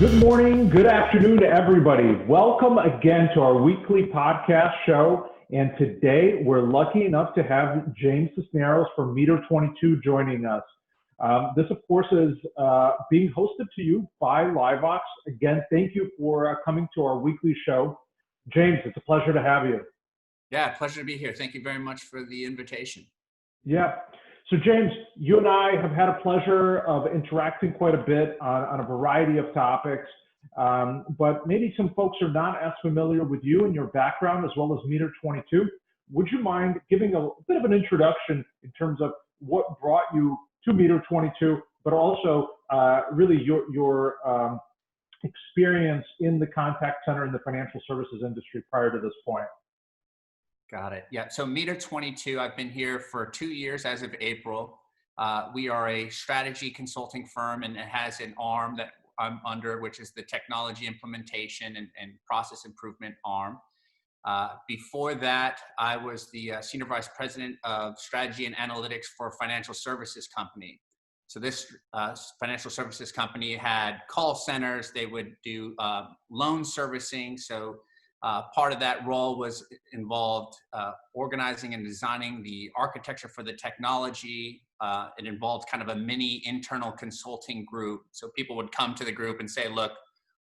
Good morning, good afternoon to everybody. Welcome again to our weekly podcast show. And today we're lucky enough to have James Cisneros from Meter 22 joining us. This, of course, is being hosted to you by LiveVox. Again, thank you for coming to our weekly show. James, it's a pleasure to have you. Yeah, pleasure to be here. Thank you very much for the invitation. Yeah. So James, you and I have had a pleasure of interacting quite a bit on a variety of topics, but maybe some folks are not as familiar with you and your background as well as Meter 22. Would you mind giving a bit of an introduction in terms of what brought you to Meter 22, but also really your experience in the contact center in the financial services industry prior to this point? Got it. Yeah. So Meter 22, I've been here for 2 years as of April. We are a strategy consulting firm, and it has an arm that I'm under, which is the technology implementation and process improvement arm. Before that, I was the Senior Vice President of Strategy and Analytics for a financial services company. So this financial services company had call centers. They would do loan servicing. So part of that role was involved organizing and designing the architecture for the technology. It involved kind of a mini internal consulting group. So people would come to the group and say, look,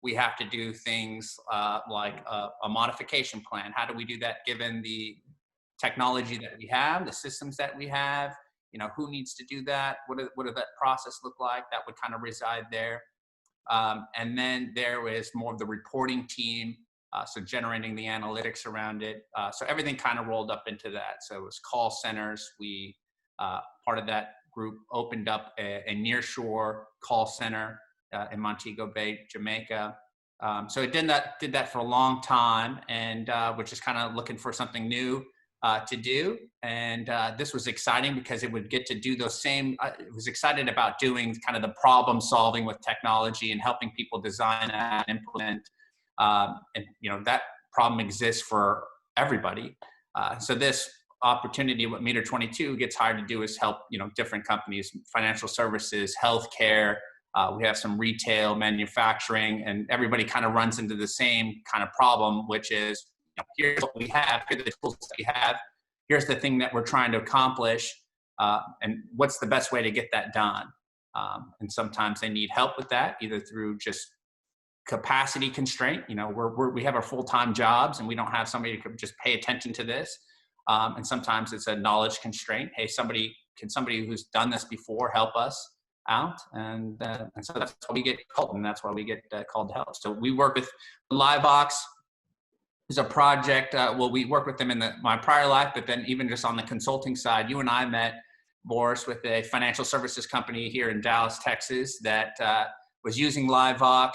we have to do things like a modification plan. How do we do that given the technology that we have, the systems that we have? You know, who needs to do that? What does that process look like? That would kind of reside there. And then there was more of the reporting team. So generating the analytics around it. So everything kind of rolled up into that. So it was call centers. We, part of that group opened up a nearshore call center in Montego Bay, Jamaica. So it did that for a long time, and we're just kind of looking for something new to do. And this was exciting because it would get to do those same, I was excited about doing kind of the problem solving with technology and helping people design and implement. And you know, that problem exists for everybody. So this opportunity, what Meter 22 gets hired to do is help, you know, different companies, financial services, healthcare. We have some retail, manufacturing, and everybody kind of runs into the same kind of problem, which is, you know, here's what we have, here are the tools that we have, here's the thing that we're trying to accomplish, and what's the best way to get that done? And sometimes they need help with that, either through just capacity constraint. You know, we have our full-time jobs and we don't have somebody to just pay attention to this. And sometimes it's a knowledge constraint. Hey, somebody who's done this before help us out? And so that's why we get called, and that's why we get called to help. So we work with LiveVox. Is a project. Well, we worked with them in my prior life, but then even just on the consulting side, you and I met, Boris, with a financial services company here in Dallas, Texas, that was using LiveVox.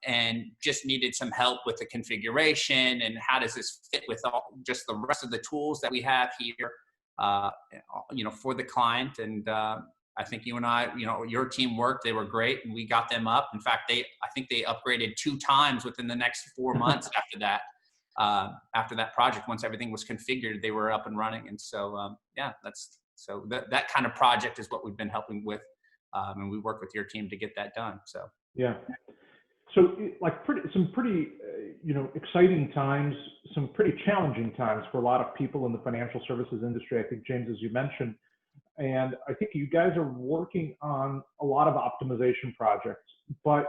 And just needed some help with the configuration and how does this fit with just the rest of the tools that we have here, you know, for the client. And I think you and I, you know, your team worked, they were great, and we got them up. In fact, I think they upgraded 2 times within the next 4 months after that project. Once everything was configured, they were up and running. And so, yeah, that kind of project is what we've been helping with. And we work with your team to get that done. So, yeah. So like some pretty, you know, exciting times, some pretty challenging times for a lot of people in the financial services industry, I think, James, as you mentioned. And I think you guys are working on a lot of optimization projects. But,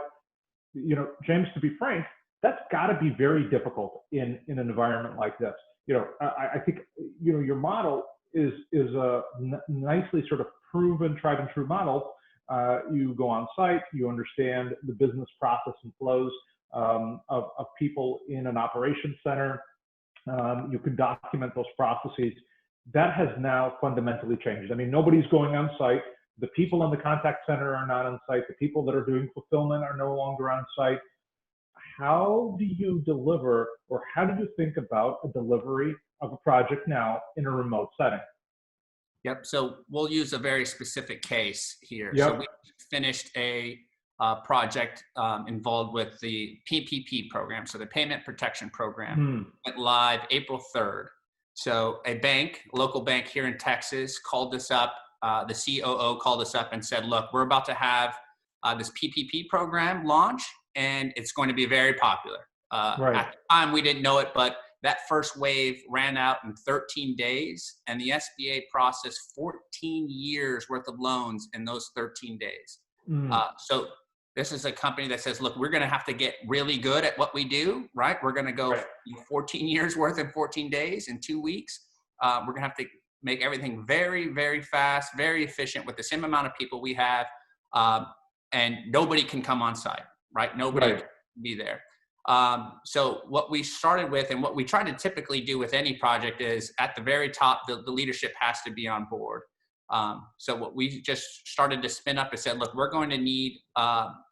you know, James, to be frank, that's got to be very difficult in an environment like this. You know, I think, you know, your model is a nicely sort of proven, tried and true model. You go on site, you understand the business process and flows of people in an operations center. You can document those processes. That has now fundamentally changed. I mean, nobody's going on site. The people in the contact center are not on site. The people that are doing fulfillment are no longer on site. How do you deliver, or how do you think about a delivery of a project now in a remote setting? Yep. So we'll use a very specific case here. Yep. So we finished a project involved with the PPP program. So the Payment Protection Program went live April 3rd. So a local bank here in Texas called us up. The COO called us up and said, look, we're about to have this PPP program launch, and it's going to be very popular. Right. At the time, we didn't know it, but that first wave ran out in 13 days, and the SBA processed 14 years worth of loans in those 13 days. So this is a company that says, look, we're going to have to get really good at what we do, right? We're going to go 14 years worth in 14 days, in 2 weeks. We're going to have to make everything very, very fast, very efficient with the same amount of people we have. And nobody can come on site, right? Nobody can be there. So what we started with, and what we try to typically do with any project, is at the very top, the leadership has to be on board. So what we just started to spin up and said, look, we're going to need,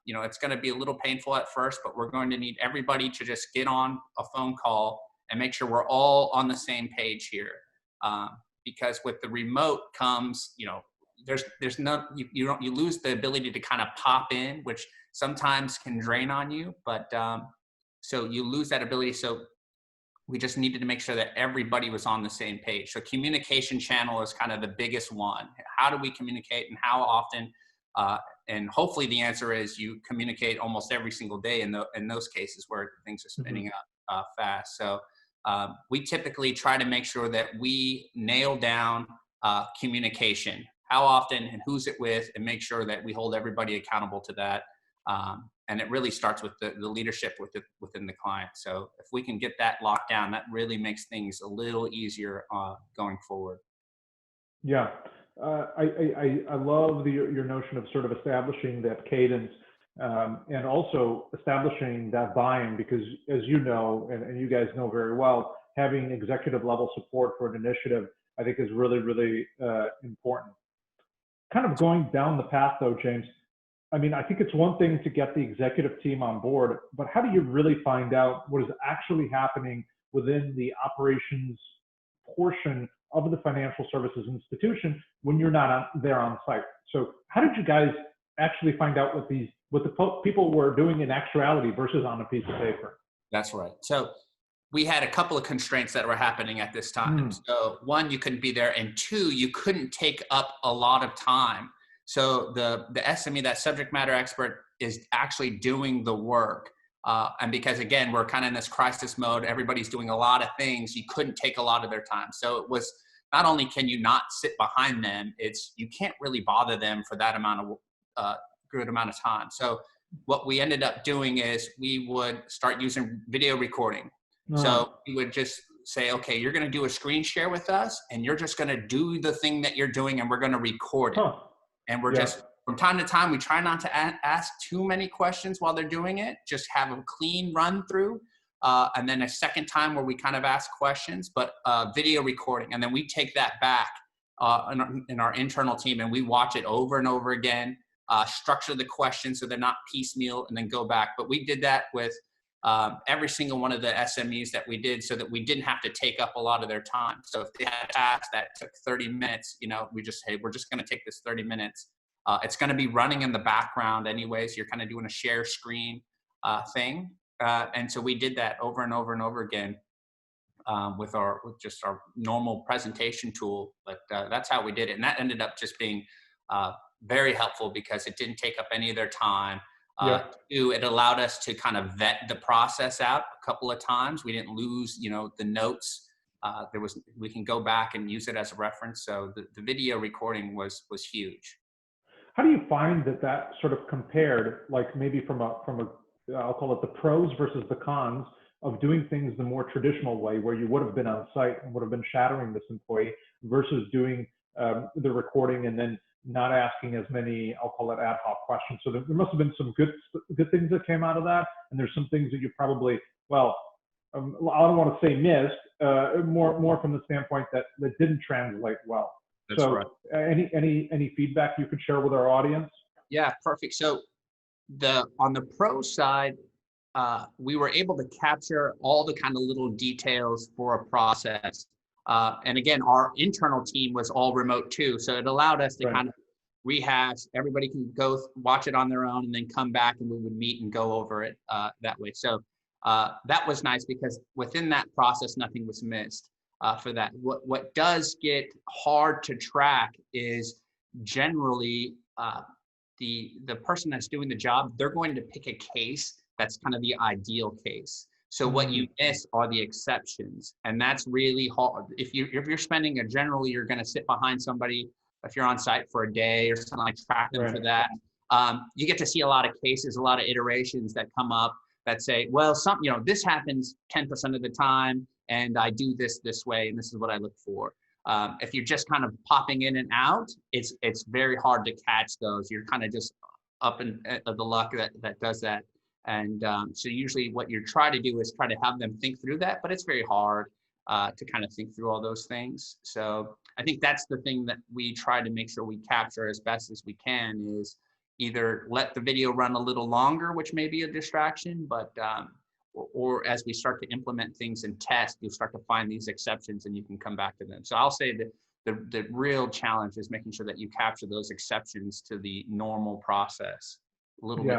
it's going to be a little painful at first, but we're going to need everybody to just get on a phone call and make sure we're all on the same page here. Because with the remote comes, there's no, you lose the ability to kind of pop in, which sometimes can drain on you, but, so you lose that ability. So we just needed to make sure that everybody was on the same page. So communication channel is kind of the biggest one. How do we communicate, and how often? And hopefully the answer is you communicate almost every single day in those cases where things are spinning up fast. So we typically try to make sure that we nail down communication, how often and who's it with, and make sure that we hold everybody accountable to that. And it really starts with the leadership within the client. So if we can get that locked down, that really makes things a little easier going forward. Yeah, I love your notion of sort of establishing that cadence, and also establishing that buy-in, because as you know, and you guys know very well, having executive level support for an initiative, I think, is really, really important. Kind of going down the path though, James, I mean, I think it's one thing to get the executive team on board, but how do you really find out what is actually happening within the operations portion of the financial services institution when you're not there on site? So how did you guys actually find out what the people were doing in actuality versus on a piece of paper? That's right. So we had a couple of constraints that were happening at this time. So one, you couldn't be there, and two, you couldn't take up a lot of time. So the SME, that subject matter expert, is actually doing the work. And because, again, we're kind of in this crisis mode, everybody's doing a lot of things, you couldn't take a lot of their time. So it was, not only can you not sit behind them, it's, you can't really bother them for that amount of good amount of time. So what we ended up doing is we would start using video recording. So we would just say, okay, you're going to do a screen share with us, and you're just going to do the thing that you're doing, and we're going to record it. And we're just, from time to time, we try not to ask too many questions while they're doing it, just have a clean run through. And then a second time where we kind of ask questions, but video recording. And then we take that back in our internal team, and we watch it over and over again, structure the questions so they're not piecemeal, and then go back. But we did that with every single one of the SMEs that we did, so that we didn't have to take up a lot of their time. So if they had a task that took 30 minutes, we just, hey, we're just going to take this 30 minutes. It's going to be running in the background anyways. You're kind of doing a share screen thing. And so we did that over and over and over again with just our normal presentation tool. But that's how we did it. And that ended up just being very helpful, because it didn't take up any of their time. It allowed us to kind of vet the process out a couple of times. We didn't lose, the notes. We can go back and use it as a reference. So the video recording was huge. How do you find that sort of compared, like maybe from a I'll call it the pros versus the cons of doing things the more traditional way, where you would have been on site and would have been shadowing this employee, versus doing the recording and then not asking as many, I'll call it ad hoc questions? So there must have been some good things that came out of that, and there's some things that you probably, I don't want to say missed, more from the standpoint that didn't translate well. That's right. Any feedback you could share with our audience? Yeah, perfect. So on the pro side, we were able to capture all the kind of little details for a process. And again, our internal team was all remote too. So it allowed us to kind of rehash. Everybody can go watch it on their own and then come back, and we would meet and go over it that way. So that was nice, because within that process, nothing was missed for that. What does get hard to track is generally the person that's doing the job, they're going to pick a case that's kind of the ideal case. So what you miss are the exceptions, and that's really hard. If you're spending generally, you're going to sit behind somebody. If you're on site for a day or something, like track them for that. You get to see a lot of cases, a lot of iterations that come up that say, well, this happens 10% of the time, and I do this way, and this is what I look for. If you're just kind of popping in and out, it's very hard to catch those. You're kind of just up in the luck that does that. And so usually what you try to do is try to have them think through that, but it's very hard to kind of think through all those things. So I think that's the thing that we try to make sure we capture as best as we can, is either let the video run a little longer, which may be a distraction, but or as we start to implement things and test, you'll start to find these exceptions and you can come back to them. So I'll say that the real challenge is making sure that you capture those exceptions to the normal process. A little bit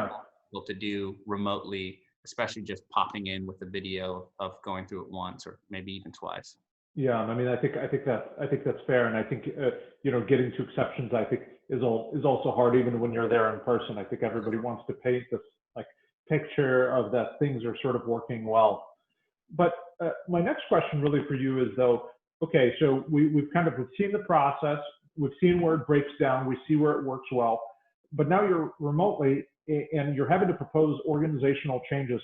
to do remotely, especially just popping in with a video of going through it once or maybe even twice. Yeah, I mean, I think that's fair, and I think getting to exceptions, I think, is also hard even when you're there in person. I think everybody wants to paint this like picture of that things are sort of working well. But my next question really for you is though, okay, so we've seen the process, we've seen where it breaks down, we see where it works well, but now you're remotely and you're having to propose organizational changes,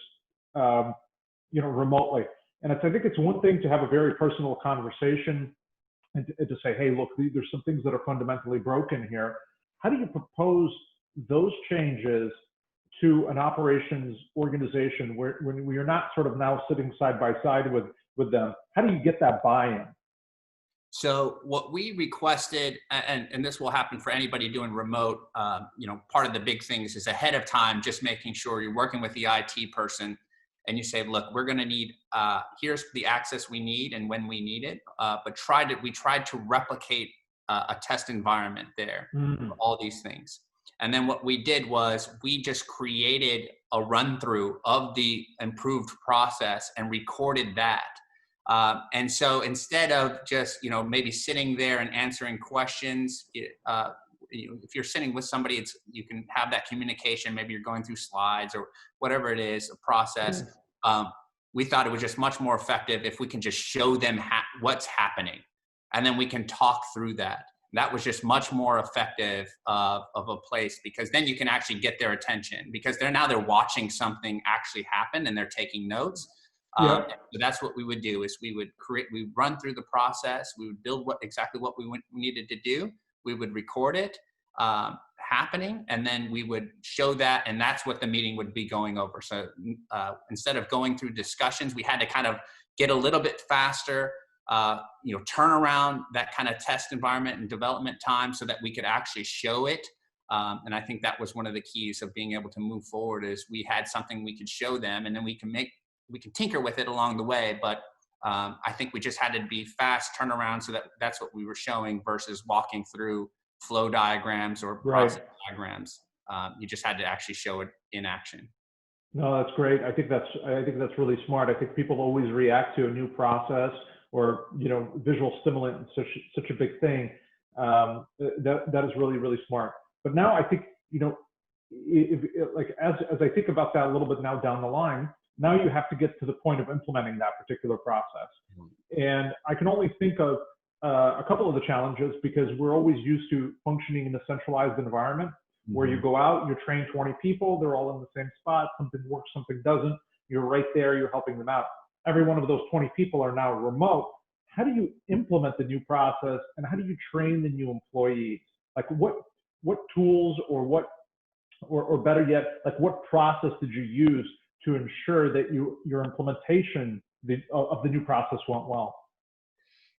remotely. And I think it's one thing to have a very personal conversation and to say, hey, look, there's some things that are fundamentally broken here. How do you propose those changes to an operations organization when you're not sort of now sitting side by side with them? How do you get that buy-in? So what we requested, and this will happen for anybody doing remote, part of the big things is ahead of time, just making sure you're working with the IT person and you say, look, we're going to need, here's the access we need and when we need it. But we tried to replicate a test environment there for all these things. And then what we did was we just created a run through of the improved process and recorded that. And so instead of just, maybe sitting there and answering questions, if you're sitting with somebody, you can have that communication. Maybe you're going through slides or whatever it is, a process. We thought it was just much more effective if we can just show them what's happening, and then we can talk through that. That was just much more effective of a place, because then you can actually get their attention, because they're watching something actually happen and they're taking notes. So that's what we would do, is we would run through the process. We would build exactly what we needed to do. We would record it happening, and then we would show that, and that's what the meeting would be going over. So instead of going through discussions, we had to kind of get a little bit faster, turn around that kind of test environment and development time so that we could actually show it. And I think that was one of the keys of being able to move forward, is we had something we could show them, and then we can tinker with it along the way. But I think we just had to be fast turnaround, so that's what we were showing versus walking through flow diagrams or process diagrams. You just had to actually show it in action. No, that's great. I think that's really smart. I think people always react to a new process or visual stimulant, such a big thing. That is really, really smart. But now I think as I think about that a little bit now down the line, now you have to get to the point of implementing that particular process. And I can only think of a couple of the challenges, because we're always used to functioning in a centralized environment where you go out, you train 20 people, they're all in the same spot, something works, something doesn't, you're right there, you're helping them out. Every one of those 20 people are now remote. How do you implement the new process, and how do you train the new employees? Like what tools or better yet, like what process did you use to ensure that your implementation of the new process went well?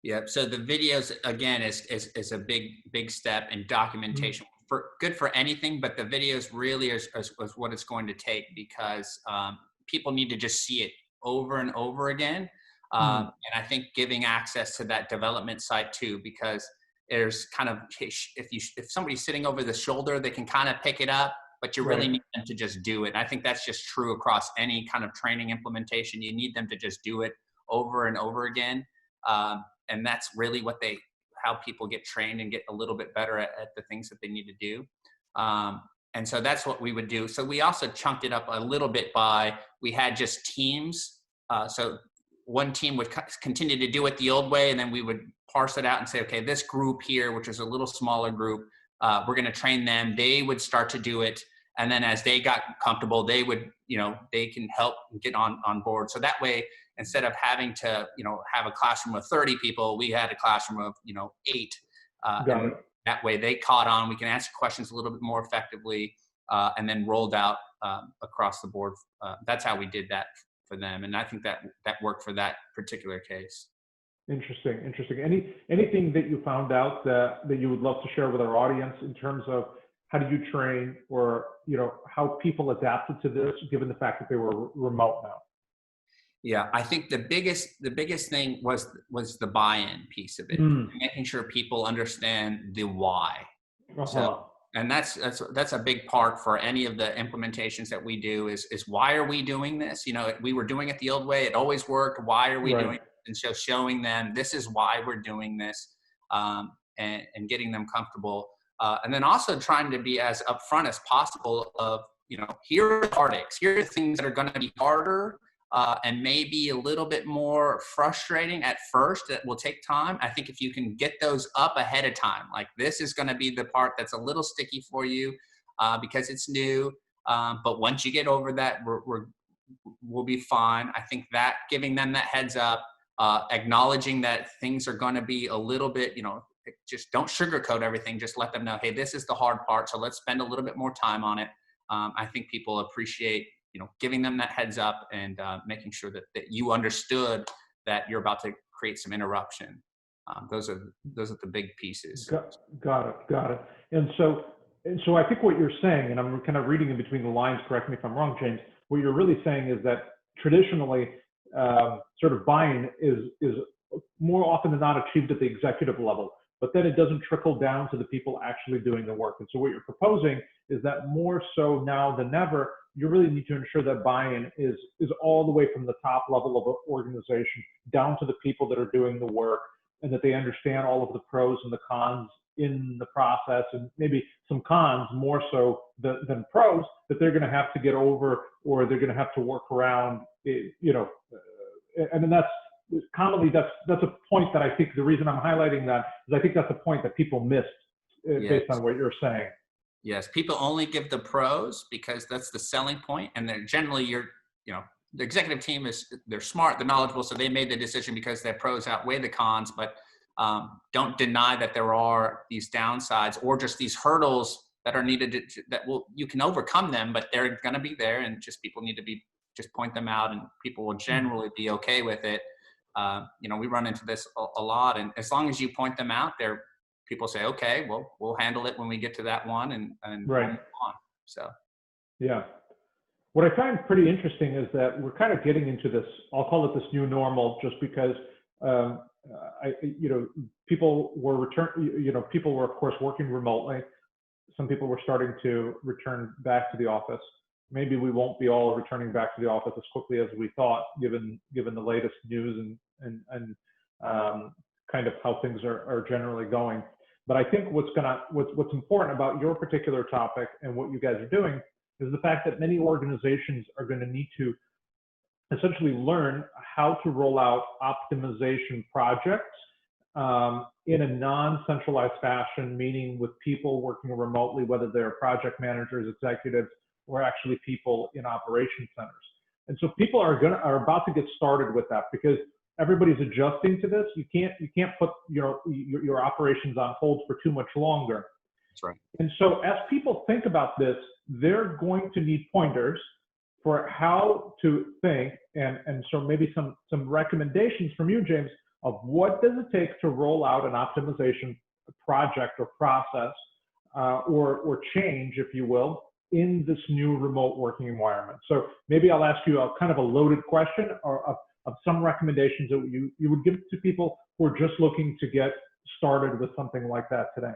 Yeah. So the videos, again, is a big step in documentation. Good for anything, but the videos really is what it's going to take, because people need to just see it over and over again. And I think giving access to that development site too, because there's kind of, if somebody's sitting over the shoulder, they can kind of pick it up, but you really need them to just do it. And I think that's just true across any kind of training implementation. You need them to just do it over and over again. And that's really how people get trained and get a little bit better at the things that they need to do. And so that's what we would do. So we also chunked it up a little bit by, we had just teams. So one team would continue to do it the old way, and then we would parse it out and say, okay, this group here, which is a little smaller group, we're going to train them. They would start to do it. And then as they got comfortable, they would, they can help get on board. So that way, instead of having to, have a classroom of 30 people, we had a classroom of, 8. Got it. That way they caught on. We can answer questions a little bit more effectively, and then rolled out across the board. That's how we did that for them. And I think that worked for that particular case. Interesting. Anything that you found out that you would love to share with our audience in terms of how do you train, or how people adapted to this, given the fact that they were remote now? Yeah, I think the biggest thing was the buy-in piece of it, making sure people understand the why. So, and that's a big part for any of the implementations that we do is why are we doing this? We were doing it the old way. It always worked. Why are we doing it? And so showing them this is why we're doing this, and getting them comfortable. And then also trying to be as upfront as possible of, here are the heartaches. Here are the things that are going to be harder, and maybe a little bit more frustrating at first, that will take time. I think if you can get those up ahead of time, like this is going to be the part that's a little sticky for you, because it's new. But once you get over that, we'll be fine. I think that giving them that heads up, acknowledging that things are going to be a little bit, just don't sugarcoat everything. Just let them know, hey, this is the hard part. So let's spend a little bit more time on it. I think people appreciate, giving them that heads up, and making sure that you understood that you're about to create some interruption. Those are the big pieces. Got it. And so I think what you're saying, and I'm kind of reading in between the lines, correct me if I'm wrong, James, what you're really saying is that traditionally, sort of buy-in is more often than not achieved at the executive level, but then it doesn't trickle down to the people actually doing the work. And so what you're proposing is that more so now than ever, you really need to ensure that buy-in is all the way from the top level of an organization down to the people that are doing the work, and that they understand all of the pros and the cons in the process, and maybe some cons more so than pros that they're going to have to get over, or they're going to have to work around, and then that's commonly, that's a point that I think the reason I'm highlighting that is I think that's a point that people missed based on what you're saying. Yes, people only give the pros because that's the selling point, and they're generally the executive team they're smart, they're knowledgeable, so they made the decision because their pros outweigh the cons. But don't deny that there are these downsides or just these hurdles that are needed you can overcome them, but they're going to be there, and just people need to just point them out, and people will generally be okay with it. We run into this a lot, and as long as you point them out there, people say, okay, well, we'll handle it when we get to that one, and right. Move on. So, yeah. What I find pretty interesting is that we're kind of getting into this, I'll call it this new normal, just because, people were people were of course working remotely. Some people were starting to return back to the office. Maybe we won't be all returning back to the office as quickly as we thought, given the latest news and kind of how things are generally going. But I think what's important about your particular topic and what you guys are doing is the fact that many organizations are going to need to essentially learn how to roll out optimization projects in a non-centralized fashion, meaning with people working remotely, whether they're project managers, executives, or actually people in operation centers. And so people are about to get started with that, because everybody's adjusting to this. You can't put your operations on hold for too much longer. That's right. And so as people think about this, they're going to need pointers for how to think, and so maybe some recommendations from you, James, of what does it take to roll out an optimization project or process or change, if you will, in this new remote working environment. So maybe I'll ask you a kind of a loaded question, or of some recommendations that you would give to people who are just looking to get started with something like that today.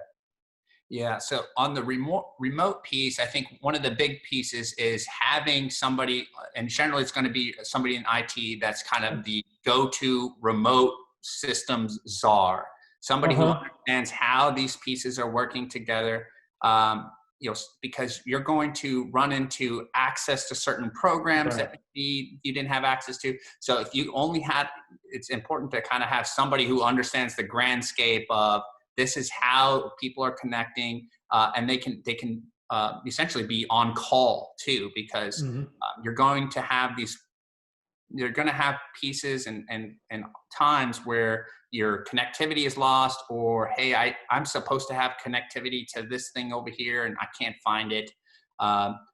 Yeah, so on the remote piece, I think one of the big pieces is having somebody, and generally it's going to be somebody in IT that's kind of the go-to remote systems czar, somebody who understands how these pieces are working together. because you're going to run into access to certain programs Right. that maybe you didn't have access to. So if you only had, it's important to kind of have somebody who understands the grandscape of this is how people are connecting, and they can essentially be on call too, because Hmm. you're going to have you're going to have pieces and times where your connectivity is lost, or hey, I'm supposed to have connectivity to this thing over here and I can't find it.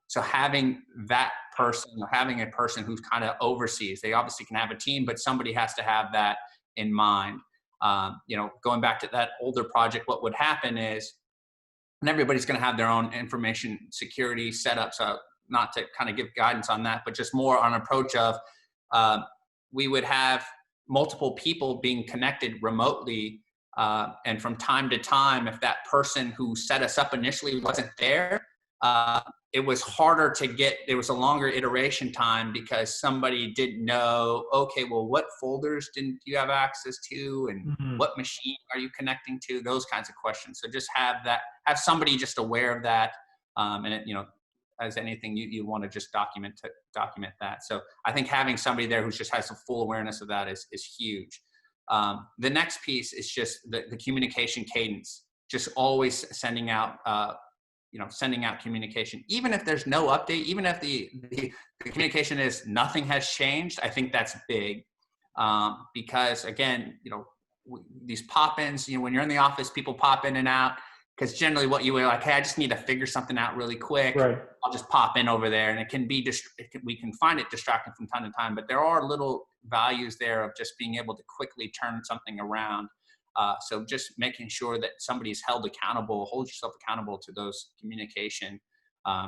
So having that person, or having a person who kind of oversees, they obviously can have a team, but somebody has to have that in mind. Going back to that older project, what would happen is, and everybody's going to have their own information security setup. So not to kind of give guidance on that, but just more on approach of, we would have multiple people being connected remotely. And from time to time, if that person who set us up initially wasn't there, it was harder to get, there was a longer iteration time because somebody didn't know, okay, well, what folders didn't you have access to? And Hmm. what machine are you connecting to? Those kinds of questions. So just have somebody just aware of that. As anything, you want to just document that. So I think having somebody there who just has a full awareness of that is huge. The next piece is just the communication cadence, just always sending out communication, even if there's no update, even if the communication is nothing has changed. I think that's big, because again, these pop-ins, when you're in the office, people pop in and out, because generally what you were like, hey, I just need to figure something out really quick. Right. I'll just pop in over there, and it can be we can find it distracting from time to time, but there are little values there of just being able to quickly turn something around. So just making sure that somebody's held accountable, hold yourself accountable to those communication.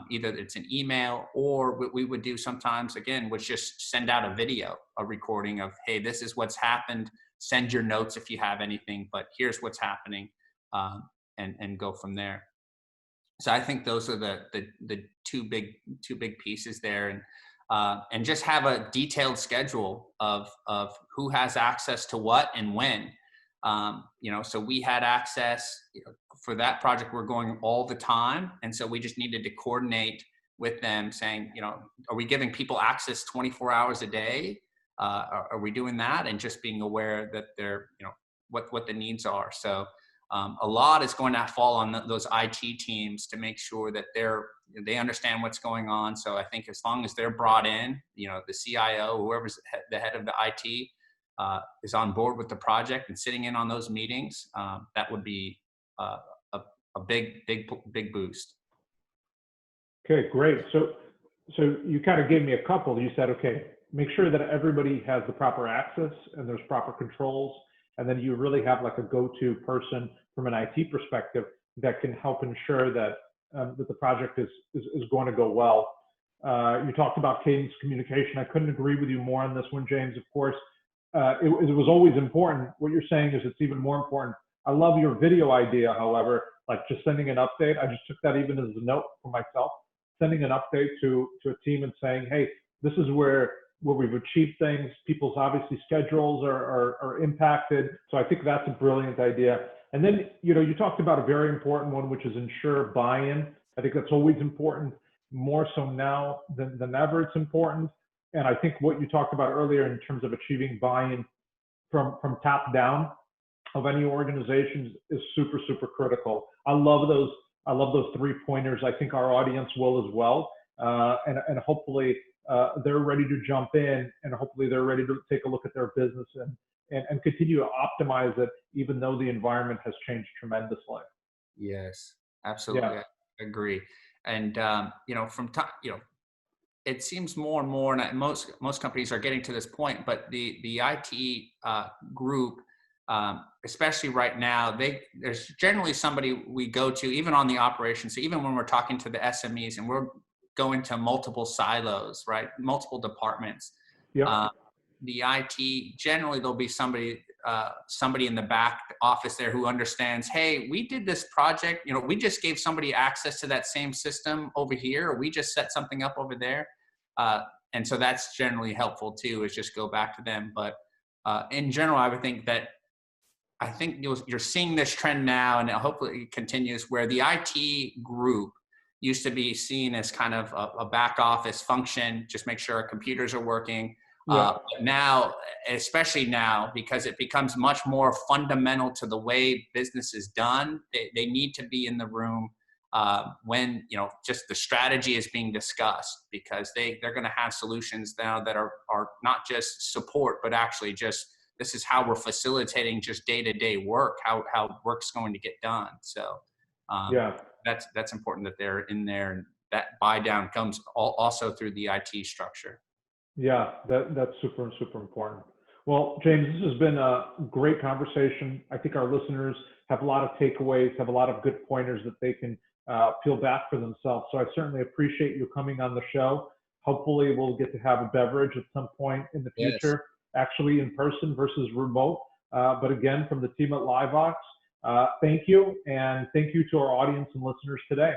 Either it's an email, or what we would do sometimes, again, was just send out a video, a recording of, hey, this is what's happened. Send your notes if you have anything, but here's what's happening, and go from there. So I think those are the two big pieces there, and just have a detailed schedule of who has access to what and when. So we had access, for that project. We're going all the time, and so we just needed to coordinate with them, saying, are we giving people access 24 hours a day? Are we doing that? And just being aware that they're, what the needs are. So a lot is going to fall on those IT teams to make sure that they understand what's going on. So I think as long as they're brought in, the CIO, whoever's the head of the IT, is on board with the project and sitting in on those meetings, that would be a big boost. Okay, great. So you kind of gave me a couple. You said, okay, make sure that everybody has the proper access and there's proper controls. And then you really have like a go-to person from an IT perspective that can help ensure that that the project is going to go well. You talked about cadence communication. I couldn't agree with you more on this one, James. Of course, it was always important. What you're saying is it's even more important. I love your video idea, however, like just sending an update. I just took that even as a note for myself, sending an update to a team and saying, hey, this is where we've achieved things. People's obviously schedules are impacted. So I think that's a brilliant idea. And then, you talked about a very important one, which is ensure buy-in. I think that's always important, more so now than ever it's important. And I think what you talked about earlier in terms of achieving buy-in from top down of any organizations is super, super critical. I love those 3 pointers. I think our audience will as well. And hopefully they're ready to jump in, and hopefully they're ready to take a look at their business and continue to optimize it, even though the environment has changed tremendously. Yes, absolutely. Yeah. I agree. And, from time, it seems more and more, and most companies are getting to this point, but the IT group, especially right now, there's generally somebody we go to, even on the operations. So even when we're talking to the SMEs and we're going to multiple silos, right, multiple departments, Yep. the IT, generally there'll be somebody in the back office there who understands, hey, we did this project, we just gave somebody access to that same system over here, or we just set something up over there. And so that's generally helpful too, is just go back to them. But in general, I would think that, you're seeing this trend now, and hopefully it continues, where the IT group used to be seen as kind of a back office function, just make sure our computers are working. Yeah. But now, especially now, because it becomes much more fundamental to the way business is done, they need to be in the room when, you know, just the strategy is being discussed, because they're going to have solutions now that are not just support, but actually just, this is how we're facilitating just day-to-day work, how work's going to get done. So Yeah. that's important that they're in there, and that buy down comes also through the IT structure. Yeah, that's super, super important. Well, James, this has been a great conversation. I think our listeners have a lot of takeaways, have a lot of good pointers that they can peel back for themselves. So I certainly appreciate you coming on the show. Hopefully we'll get to have a beverage at some point in the Yes. future, actually in person versus remote. But again, from the team at LiveVox, thank you. And thank you to our audience and listeners today.